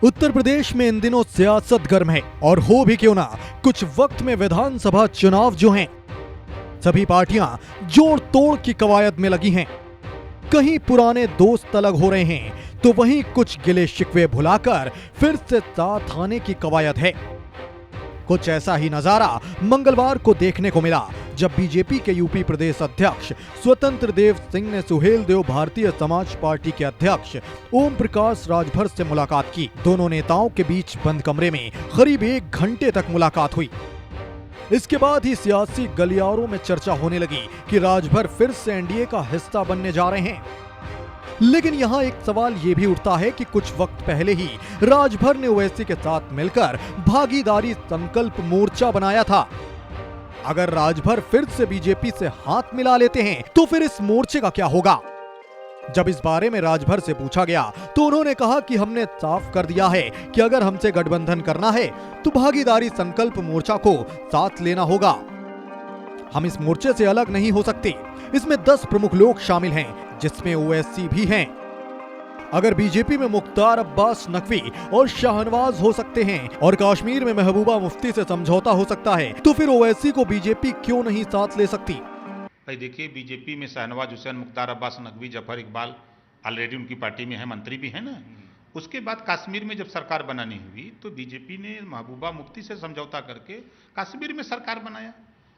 उत्तर प्रदेश में इन दिनों सियासत गर्म है और हो भी क्यों ना, कुछ वक्त में विधानसभा चुनाव जो हैं, सभी पार्टियां जोड़ तोड़ की कवायद में लगी हैं। कहीं पुराने दोस्त अलग हो रहे हैं तो वहीं कुछ गिले शिकवे भुलाकर फिर से साथ आने की कवायद है। कुछ ऐसा ही नजारा मंगलवार को देखने को मिला जब बीजेपी के यूपी प्रदेश अध्यक्ष स्वतंत्र देव सिंह ने सुहेलदेव भारतीय समाज पार्टी के अध्यक्ष ओम प्रकाश राजभर से मुलाकात की। दोनों नेताओं के बीच बंद कमरे में करीब 1 घंटे तक मुलाकात हुई। इसके बाद ही सियासी गलियारों में चर्चा होने लगी कि राजभर फिर से एनडीए का हिस्सा बनने जा रहे हैं। लेकिन यहां एक सवाल यह भी उठता है कि कुछ वक्त पहले ही राजभर ने ओवैसी के साथ मिलकर भागीदारी संकल्प मोर्चा बनाया था। अगर राजभर फिर से बीजेपी से हाथ मिला लेते हैं तो फिर इस मोर्चे का क्या होगा? जब इस बारे में राजभर से पूछा गया तो उन्होंने कहा कि हमने साफ कर दिया है कि अगर हमसे गठबंधन करना है तो भागीदारी संकल्प मोर्चा को साथ लेना होगा। हम इस मोर्चे से अलग नहीं हो सकते। इसमें 10 प्रमुख लोग शामिल हैं, जिसमें ओवैसी भी हैं। अगर बीजेपी में मुख्तार अब्बास नकवी और शाहनवाज हो सकते हैं और कश्मीर में महबूबा मुफ्ती से समझौता हो सकता है, तो फिर ओवैसी को बीजेपी क्यों नहीं साथ ले सकती? भाई देखिए, बीजेपी में शाहनवाज हुसैन, मुख्तार अब्बास नकवी, जफर इकबाल ऑलरेडी उनकी पार्टी में है, मंत्री भी है ना। उसके बाद कश्मीर में जब सरकार बनानी हुई तो बीजेपी ने महबूबा मुफ्ती से समझौता करके कश्मीर में सरकार बनाया।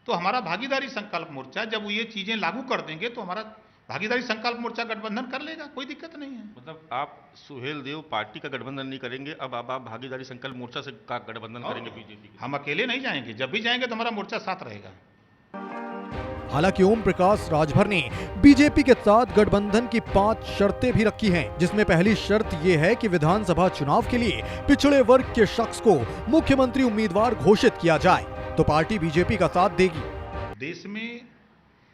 तो हमारा भागीदारी संकल्प मोर्चा जब वो ये चीजें लागू कर देंगे तो हमारा भागीदारी संकल्प मोर्चा गठबंधन कर लेगा, कोई दिक्कत नहीं है। मतलब आप सुहेलदेव पार्टी का गठबंधन नहीं करेंगे, अब आप भागीदारी संकल्प मोर्चा से का गठबंधन करेंगे बीजेपी? हम अकेले नहीं जाएंगे, जब भी जाएंगे तो हमारा मोर्चा साथ रहेगा। हालांकि ओम प्रकाश राजभर ने बीजेपी के साथ गठबंधन की 5 शर्तें भी रखी हैं, जिसमें पहली शर्त यह है कि विधानसभा चुनाव के लिए पिछड़े वर्ग के शख्स को मुख्यमंत्री उम्मीदवार घोषित किया जाए तो पार्टी बीजेपी का साथ देगी। देश में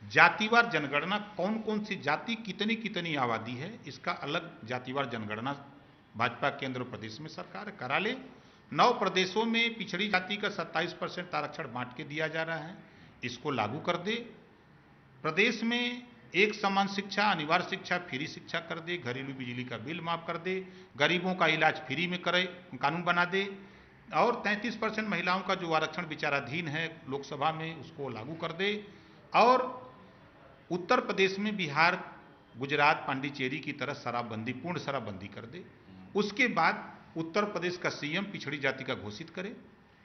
जातिवार जनगणना, कौन कौन सी जाति कितनी कितनी आबादी है, इसका अलग जातिवार जनगणना भाजपा केंद्र प्रदेश में सरकार करा ले। 9 प्रदेशों में पिछड़ी जाति का 27% आरक्षण बांट के दिया जा रहा है, इसको लागू कर दे। प्रदेश में एक समान शिक्षा, अनिवार्य शिक्षा, फ्री शिक्षा कर दे। घरेलू बिजली का बिल माफ कर दे। गरीबों का इलाज फ्री में करे, कानून बना दे। और 33% महिलाओं का जो आरक्षण विचाराधीन है लोकसभा में, उसको लागू कर दे। और उत्तर प्रदेश में बिहार, गुजरात, पांडिचेरी की तरह शराबबंदी, पूर्ण शराबबंदी कर दे। उसके बाद उत्तर प्रदेश का सीएम पिछड़ी जाति का घोषित करे,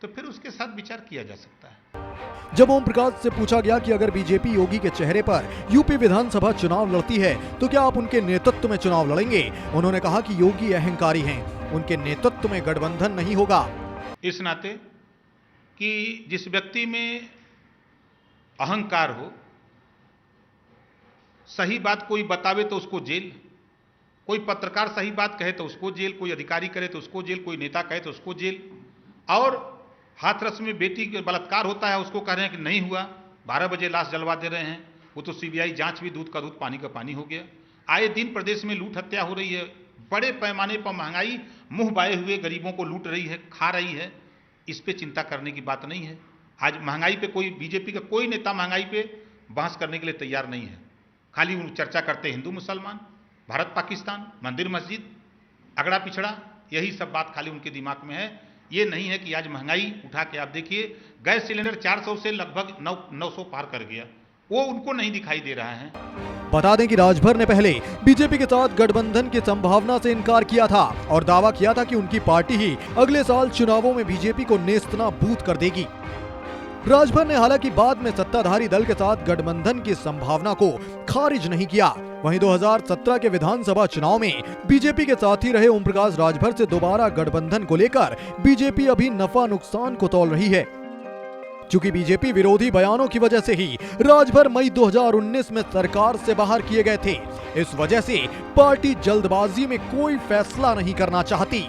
तो फिर उसके साथ विचार किया जा सकता है। जब ओम प्रकाश से पूछा गया कि अगर बीजेपी योगी के चेहरे पर यूपी विधानसभा चुनाव लड़ती है तो क्या आप उनके नेतृत्व में चुनाव लड़ेंगे, उन्होंने कहा कि योगी अहंकारी हैं, उनके नेतृत्व में गठबंधन नहीं होगा। इस नाते कि जिस व्यक्ति में अहंकार हो, सही बात कोई बतावे तो उसको जेल, कोई पत्रकार सही बात कहे तो उसको जेल, कोई अधिकारी करे तो उसको जेल, कोई नेता कहे तो उसको जेल। और हाथरस में बेटी के बलात्कार होता है, उसको कह रहे हैं कि नहीं हुआ, 12 बजे लाश जलवा दे रहे हैं। वो तो सीबीआई जांच भी दूध का दूध पानी का पानी हो गया। आए दिन प्रदेश में लूट हत्या हो रही है, बड़े पैमाने पर महंगाई मुंह बाए हुए गरीबों को लूट रही है, खा रही है। इस पे चिंता करने की बात नहीं है। आज महंगाई पे कोई बीजेपी का कोई नेता महंगाई पे बहस करने के लिए तैयार नहीं है। खाली वो चर्चा करते हिंदू मुसलमान, भारत पाकिस्तान, मंदिर मस्जिद, अगड़ा पिछड़ा, यही सब बात खाली उनके दिमाग में है। ये नहीं है कि आज महंगाई उठा के आप देखिए, गैस सिलेंडर 400 से लगभग 900 पार कर गया, वो उनको नहीं दिखाई दे रहा है। बता दें कि राजभर ने पहले बीजेपी के साथ गठबंधन की संभावना से इनकार किया था और दावा किया था कि उनकी पार्टी ही अगले साल चुनावों में बीजेपी को नेस्तनाबूद कर देगी। राजभर ने हालांकि बाद में सत्ताधारी दल के साथ गठबंधन की संभावना को खारिज नहीं किया। वहीं 2017 के विधानसभा चुनाव में बीजेपी के साथ ही रहे ओम प्रकाश राजभर से दोबारा गठबंधन को लेकर बीजेपी अभी नफा नुकसान को तौल रही है। चूंकि बीजेपी विरोधी बयानों की वजह से ही राजभर मई 2019 में सरकार से बाहर किए गए थे। इस वजह से पार्टी जल्दबाजी में कोई फैसला नहीं करना चाहती।